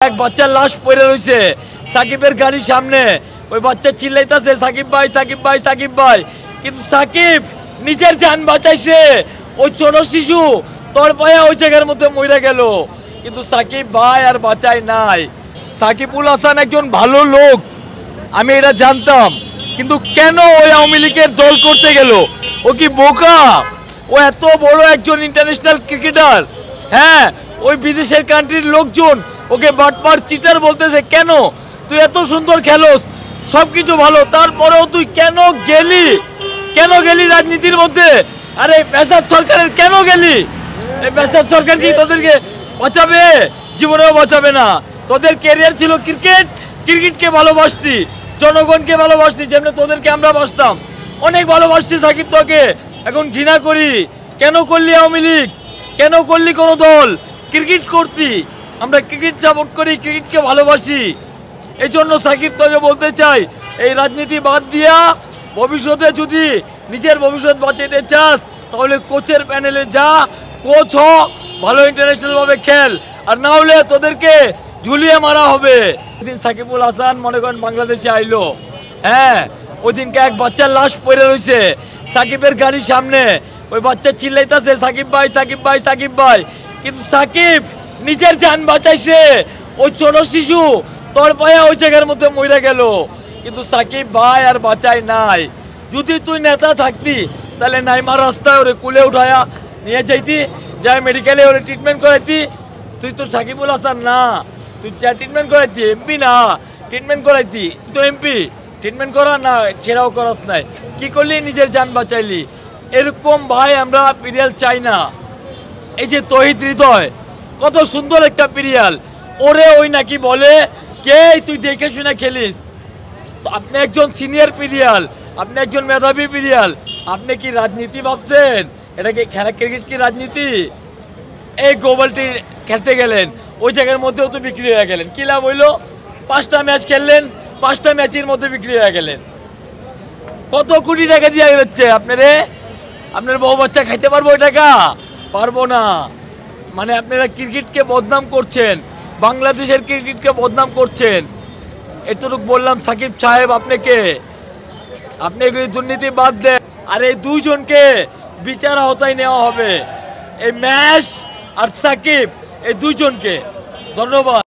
এক বাচ্চার লাশ পড়ে রয়েছে সাকিবের গাড়ির সামনে। ওই বাচ্চা চিল্লাইতেছে সাকিব ভাই সাকিব ভাই সাকিব ভাই, কিন্তু সাকিব নিজের জান বাঁচাইছে। ওই ছোট শিশু তোর পায়া ওই জায়গার মধ্যে মরে গেল, কিন্তু সাকিব ভাই আর বাঁচায় নাই। সাকিবুল হাসান একজন ভালো লোক, আমি এটা জানতাম, কিন্তু কেন ওই আওয়ামী লীগের দল করতে গেল? ও কি বোকা? ও এত বড় একজন ইন্টারন্যাশনাল ক্রিকেটার, হ্যাঁ, ওই বিদেশের কান্ট্রির লোকজন ওকে বাটপার চিটার বলতেছে। কেন তুই এত সুন্দর খেলোস, সবকিছু ভালো, তারপরেও তুই কেন গেলি? কেন গেলি রাজনীতির মধ্যে? আরে পেশাদ সরকারের কেন গেলি? এই পেশাদ সরকার কি তোদেরকে বাঁচাবে? জীবনেও বাঁচাবে না। তোদের ক্যারিয়ার ছিল ক্রিকেট, ক্রিকেটকে ভালোবাসতি, জনগণকে ভালোবাসতি, যেমন তোদেরকে আমরা বাসতাম। অনেক ভালোবাসছি সাকিব তোকে, এখন ঘৃণা করি। কেন করলি আওয়ামী লীগ? কেন করলি কোনো দল? ক্রিকেট করতি, আমরা ক্রিকেট সাপোর্ট করি, ক্রিকেটকে ভালোবাসি। এই জন্য সাকিব তোকে বলতে চাই, এই রাজনীতি বাদ দিয়া ভবিষ্যতে যদি নিজের ভবিষ্যৎ বাঁচাইতে চাস, তাহলে কোচের প্যানেলে যা, কোচ হ, ভালো ইন্টারন্যাশনালভাবে খেল, আর না হলে তোদেরকে ঝুলিয়ে মারা হবে। সাকিবুল হাসান মনে করেন বাংলাদেশে আইলো, হ্যাঁ, ওই দিনকে এক বাচ্চার লাশ পড়ে রয়েছে সাকিবের গাড়ির সামনে। ওই বাচ্চা চিল্লাইতেছে সাকিব ভাই সাকিব ভাই সাকিব ভাই, কিন্তু সাকিব নিজের জান বাঁচাইছে। ওই ছোট শিশু তোর পায়া ওই জায়গার মধ্যে মরে গেল, কিন্তু সাকিব ভাই আর বাঁচায় নাই। যদি তুই নেতা থাকতি, তাহলে নাইমার রাস্তায় ওরে কুলে উঠায়া নিয়ে যাইতি, যাই মেডিকেলে ওরে ট্রিটমেন্ট করাইতি। তুই তো সাকিবুল হাসান না, তুই যা ট্রিটমেন্ট করাইতি, এমপি না, ট্রিটমেন্ট করাইতি। তুই তো এমপি, ট্রিটমেন্ট করা না, সেটাও করাস নাই। কি করলি? নিজের জান বাঁচাইলি। এরকম ভাই আমরা পিরিয়াল চাই না। এই যে তহিদ হৃদয়, কত সুন্দর একটা পিরিয়াল, ওরে ওই নাকি বলে কে তুই দেখে শুনে খেলিস। তো আপনি একজন সিনিয়র পিরিয়াল, আপনি একজন মেধাবী পিরিয়াল, আপনি কি রাজনীতি ভাবছেন? এটা কি খেলা? ক্রিকেট কি রাজনীতি? এই গোবলটি খেলতে গেলেন, ওই জায়গার মধ্যেও তো বিক্রি হয়ে গেলেন। কি লাভ হইলো? 5টা ম্যাচ খেললেন, 5টা ম্যাচের মধ্যে বিক্রি হয়ে গেলেন। কত কোটি টাকা দিয়ে যাচ্ছে আপনারে? আপনার বউ বাচ্চা খাইতে পারবো ওই টাকা? পারবো না। মানে আপনারা ক্রিকেটকে বদনাম করছেন, বাংলাদেশের ক্রিকেটকে বদনাম করছেন। এতটুকু বললাম সাকিব সাহেব, আপনাকে, আপনি দুর্নীতি বাদ দেন, আর এই দুইজনকে বিচার আওতায় নেওয়া হবে, এই ম্যাচ আর সাকিব, এই দুইজনকে। ধন্যবাদ।